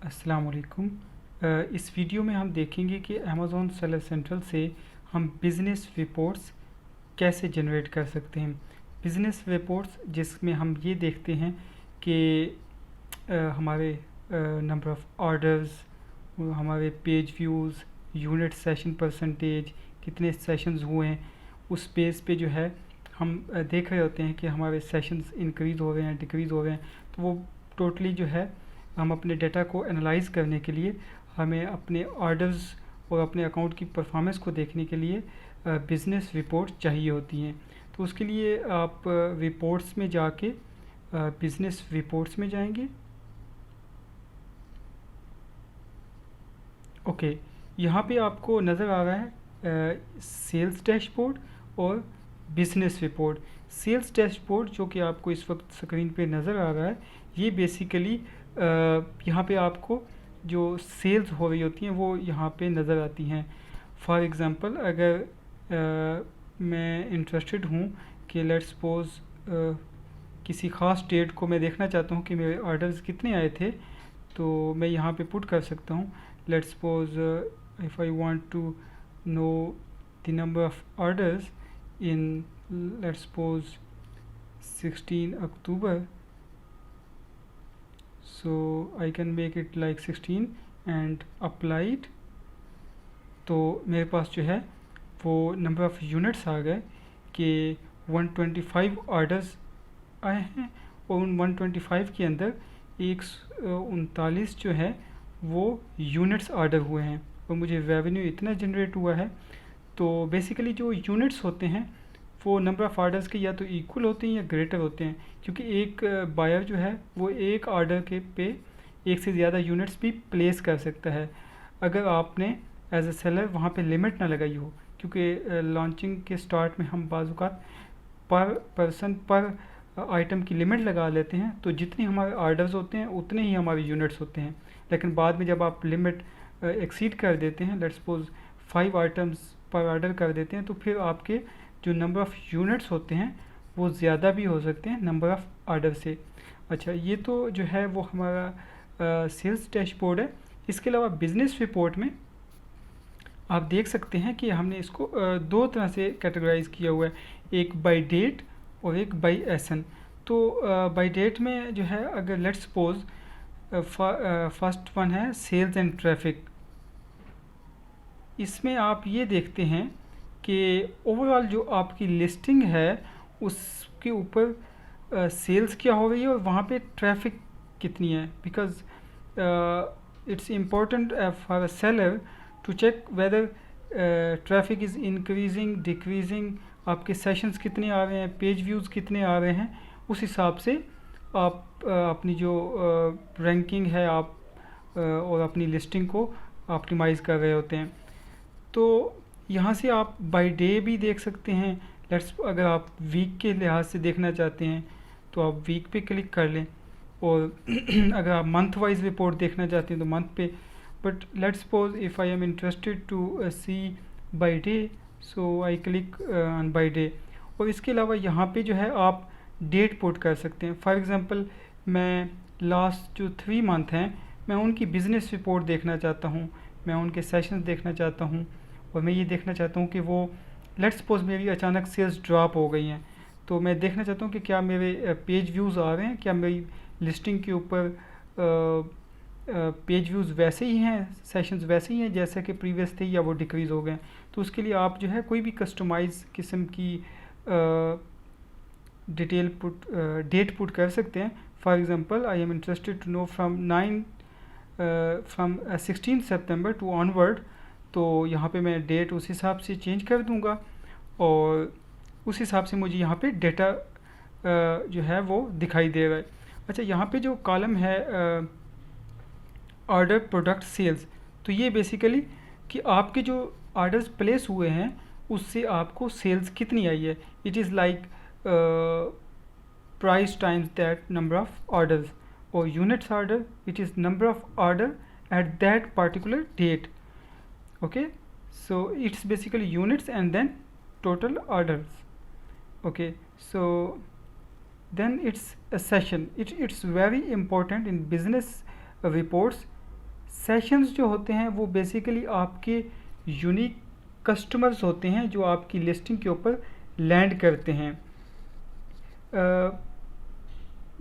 अस्सलाम वालेकुम। इस वीडियो में हम देखेंगे कि अमेज़ॉन सेलर सेंट्रल से हम बिज़नेस रिपोर्ट्स कैसे जनरेट कर सकते हैं। बिज़नेस रिपोर्ट्स जिसमें हम ये देखते हैं कि हमारे नंबर ऑफ़ ऑर्डर्स, हमारे page views, unit session percentage, कितने सेशंस हुए हैं, उस बेस पे जो है हम देख रहे होते हैं कि हमारे सेशंस इंक्रीज़ हो रहे हैं, डिक्रीज़ हो रहे हैं। तो वो टोटली जो है हम अपने डेटा को एनालाइज करने के लिए हमें अपने ऑर्डर्स और अपने अकाउंट की परफॉर्मेंस को देखने के लिए बिज़नेस रिपोर्ट चाहिए होती हैं। तो उसके लिए आप रिपोर्ट्स में जाके बिज़नेस रिपोर्ट्स में जाएंगे। ओके, यहाँ पे आपको नज़र आ रहा है सेल्स डैशबोर्ड और बिज़नेस रिपोर्ट। सेल्स डैशबोर्ड जो कि आपको इस वक्त स्क्रीन पे नज़र आ रहा है, ये बेसिकली यहाँ पे आपको जो सेल्स हो रही होती हैं वो यहाँ पे नज़र आती हैं। फॉर एग्ज़ाम्पल अगर मैं इंटरेस्टेड हूँ कि लेट्स सपोज किसी ख़ास डेट को मैं देखना चाहता हूँ कि मेरे ऑर्डर्स कितने आए थे, तो मैं यहाँ पे पुट कर सकता हूँ let's suppose if I want to know the number of orders in let's suppose 16 October, so I can make it like 16 and apply it। तो मेरे पास जो है वो नंबर ऑफ़ यूनिट्स आ गए कि 125 ऑर्डर्स आए हैं और उन 125 के अंदर 139 जो है वो यूनिट्स ऑर्डर हुए हैं और मुझे रेवेन्यू इतना जनरेट हुआ है। तो बेसिकली जो यूनिट्स होते हैं वो नंबर ऑफ़ ऑर्डर्स के या तो इक्वल होते हैं या ग्रेटर होते हैं, क्योंकि एक बायर जो है वो एक ऑर्डर के पे एक से ज़्यादा यूनिट्स भी प्लेस कर सकता है अगर आपने एज ए सेलर वहाँ पे लिमिट ना लगाई हो। क्योंकि लॉन्चिंग के स्टार्ट में हम बाज़-औक़ात पर पर्सन पर आइटम की लिमिट लगा लेते हैं, तो जितने हमारे ऑर्डर्स होते हैं उतने ही हमारे यूनिट्स होते हैं। लेकिन बाद में जब आप लिमिट एक्सीड कर देते हैं, लेट्स सपोज 5 आइटम्स पर ऑर्डर कर देते हैं, तो फिर आपके जो नंबर ऑफ़ यूनिट्स होते हैं वो ज़्यादा भी हो सकते हैं नंबर ऑफ़ ऑर्डर से। अच्छा, ये तो जो है वो हमारा सेल्स डैशबोर्ड है। इसके अलावा बिज़नेस रिपोर्ट में आप देख सकते हैं कि हमने इसको दो तरह से कैटेगराइज किया हुआ है, एक बाय डेट और एक बाय एसन। तो बाय डेट में जो है अगर लेट्स सपोज फर्स्ट वन है सेल्स एंड ट्रैफिक। इसमें आप ये देखते हैं कि ओवरऑल जो आपकी लिस्टिंग है उसके ऊपर सेल्स क्या हो रही है और वहाँ पे ट्रैफिक कितनी है, because it's important for a seller to check whether traffic is increasing decreasing, आपके सेशंस कितने आ रहे हैं, पेज व्यूज़ कितने आ रहे हैं। उस हिसाब से आप अपनी जो रैंकिंग है आप और अपनी लिस्टिंग को ऑप्टिमाइज़ कर रहे होते हैं। तो यहाँ से आप बाय डे भी देख सकते हैं। लेट्स अगर आप वीक के लिहाज से देखना चाहते हैं तो आप वीक पे क्लिक कर लें, और अगर आप मंथ वाइज रिपोर्ट देखना चाहते हैं तो मंथ पे। But let's suppose if I am interested to see by day, so I click on by day. और इसके अलावा यहाँ पे जो है आप डेट पुट कर सकते हैं। फॉर एग्ज़ाम्पल मैं लास्ट जो 3 मंथ हैं मैं उनकी बिज़नेस रिपोर्ट देखना चाहता हूँ, मैं उनके सेशंस देखना चाहता हूँ, और मैं ये देखना चाहता हूँ कि वो लेट्स सपोज मेरी अचानक सेल्स ड्रॉप हो गई हैं, तो मैं देखना चाहता हूँ कि क्या मेरे पेज व्यूज़ आ रहे हैं, क्या मेरी लिस्टिंग के ऊपर पेज व्यूज़ वैसे ही हैं, सेशंस वैसे ही हैं जैसे कि प्रीवियस थे, या वो डिक्रीज़ हो गए। तो उसके लिए आप जो है कोई भी कस्टमाइज़ किस्म की डिटेल पुट डेट पुट कर सकते हैं। For example I am interested to know from 16 September to onward, तो यहाँ पे मैं डेट उस हिसाब से चेंज कर दूँगा और उस हिसाब से मुझे यहाँ पे डेटा जो है वो दिखाई दे रहा है। अच्छा, यहाँ पे जो कॉलम है ऑर्डर प्रोडक्ट सेल्स, तो ये बेसिकली कि आपके जो ऑर्डर्स प्लेस हुए हैं उससे आपको सेल्स कितनी आई है। It is like price times that number of orders, or units order, it is number of order at that particular date. Okay, so it's basically units and then total orders. Okay, so then it's a session. It's very important in business reports sessions जो होते हैं वो basically आपके unique customers होते हैं जो आपकी listing के ऊपर लैंड करते हैं।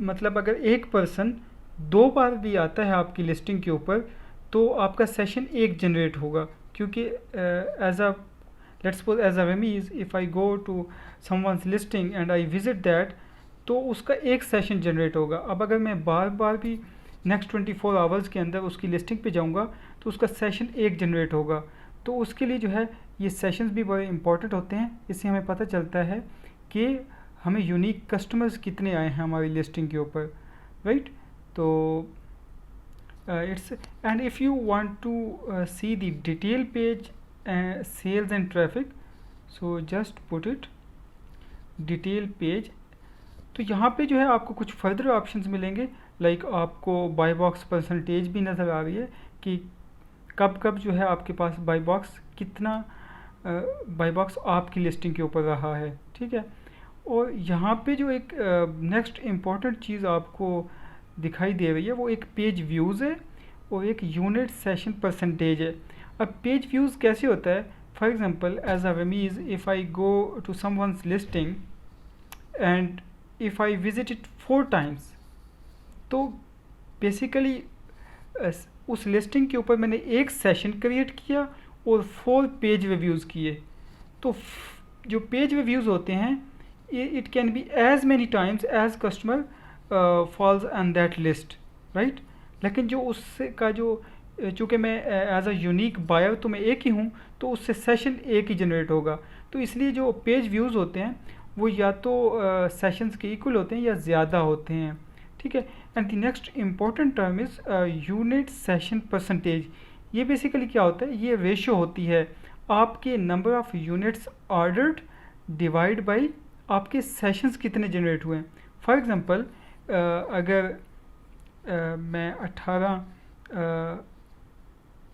मतलब अगर एक पर्सन 2 बार भी आता है आपकी लिस्टिंग के ऊपर तो आपका सेशन एक जनरेट होगा, क्योंकि as a let's suppose as a remiss if I go to someone's listing and I visit that, तो उसका एक सेशन जनरेट होगा। अब अगर मैं बार बार भी नेक्स्ट 24 आवर्स के अंदर उसकी लिस्टिंग पे जाऊंगा तो उसका सेशन एक जनरेट होगा। तो उसके लिए जो है ये सेशंस भी बड़े इंपॉर्टेंट होते हैं। इससे हमें पता चलता है कि हमें यूनिक कस्टमर्स कितने आए हैं हमारी लिस्टिंग के ऊपर, राइट। तो it's and if you want to see the detail page sales and traffic, so just put it detail page। तो यहाँ पे जो है आपको कुछ फर्दर ऑप्शंस मिलेंगे, लाइक आपको बाई बॉक्स परसेंटेज भी नज़र आ रही है कि कब कब जो है आपके पास बाई बॉक्स कितना बाई बॉक्स आपकी लिस्टिंग के ऊपर रहा है, ठीक है। और यहाँ पे जो एक नेक्स्ट इम्पॉर्टेंट चीज़ आपको दिखाई दे रही है वो एक पेज व्यूज़ है और एक यूनिट सेशन परसेंटेज है। अब पेज व्यूज़ कैसे होता है, for example as a remiss if I go to someone's listing and if I visit it 4 times, तो बेसिकली उस लिस्टिंग के ऊपर मैंने एक सेशन क्रिएट किया और 4 पेज रिव्यूज़ किए। तो जो पेज रिव्यूज़ होते हैं it can be as many times as customer falls on that list, right. लेकिन जो उससे का जो चूँकि मैं एज अ यूनिक बायर तो मैं एक ही हूँ, तो उससे सेशन एक ही जनरेट होगा। तो इसलिए जो पेज व्यूज़ होते हैं वो या तो सेशंस के इक्वल होते हैं या ज़्यादा होते हैं, ठीक है। And the next important term is unit session percentage. ये बेसिकली क्या होता है, ये रेशो होती है आपके number of units ordered divide by आपके सेशंस कितने जनरेट हुए हैं। फॉर एग्ज़ाम्पल अगर मैं 18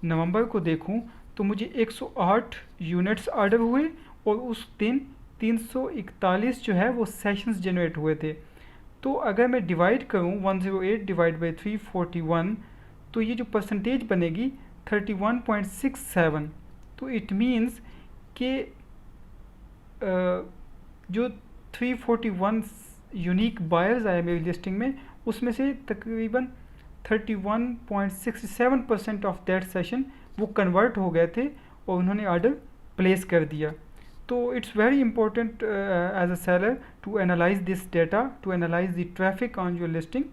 नवंबर को देखूं तो मुझे 108 यूनिट्स ऑर्डर हुए और उस दिन 341 जो है वो सेशंस जनरेट हुए थे। तो अगर मैं डिवाइड करूं 108 डिवाइड बाई 341, तो ये जो परसेंटेज बनेगी 31.67। तो इट मीन्स कि जो 341 यूनिक बायर्स आए मेरी लिस्टिंग में, उसमें से तकरीबन 31.67% ऑफ दैट सेशन वो कन्वर्ट हो गए थे और उन्होंने ऑर्डर प्लेस कर दिया। तो it's very important as a seller to analyse this data, to analyse the traffic on your listing,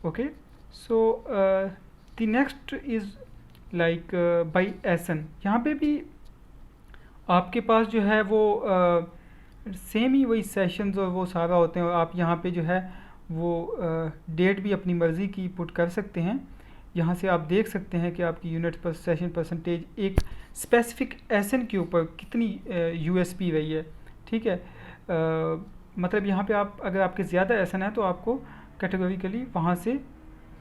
okay. So the next is like buy एसन। यहाँ पे भी आपके पास जो है वो सेम ही वही सेशंस और वो सारा होते हैं, और आप यहाँ पे जो है वो डेट भी अपनी मर्ज़ी की पुट कर सकते हैं। यहाँ से आप देख सकते हैं कि आपकी यूनिट पर सेशन परसेंटेज एक स्पेसिफिक एसन के ऊपर कितनी यूएसपी रही है, ठीक है। मतलब यहाँ पे आप अगर आपके ज़्यादा एसन है तो आपको कैटेगोरिकली वहाँ से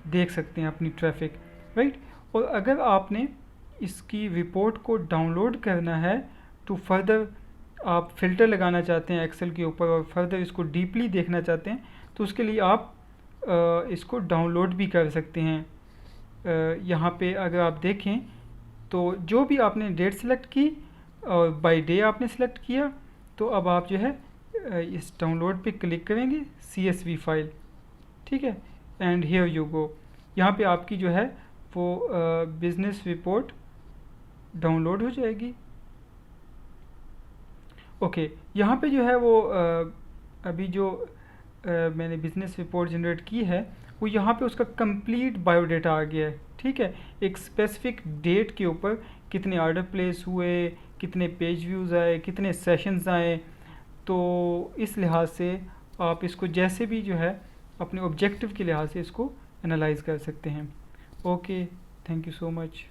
देख सकते हैं अपनी ट्रैफिक, राइट। और अगर आपने इसकी रिपोर्ट को डाउनलोड करना है टू फर्दर आप फ़िल्टर लगाना चाहते हैं एक्सेल के ऊपर और फर्दर इसको डीपली देखना चाहते हैं, तो उसके लिए आप इसको डाउनलोड भी कर सकते हैं। यहाँ पे अगर आप देखें तो जो भी आपने डेट सेलेक्ट की और बाय डे आपने सेलेक्ट किया, तो अब आप जो है इस डाउनलोड पे क्लिक करेंगे CSV फाइल, ठीक है। एंड हियर यू गो, यहाँ पे आपकी जो है वो बिज़नेस रिपोर्ट डाउनलोड हो जाएगी, ओके। यहाँ पे जो है वो अभी जो मैंने बिज़नेस रिपोर्ट जनरेट की है वो यहाँ पे उसका कंप्लीट बायोडाटा आ गया है, ठीक है। एक स्पेसिफिक डेट के ऊपर कितने ऑर्डर प्लेस हुए, कितने पेज व्यूज़ आए, कितने सेशंस आए। तो इस लिहाज से आप इसको जैसे भी जो है अपने ऑब्जेक्टिव के लिहाज से इसको एनालाइज कर सकते हैं। Okay, thank you so much.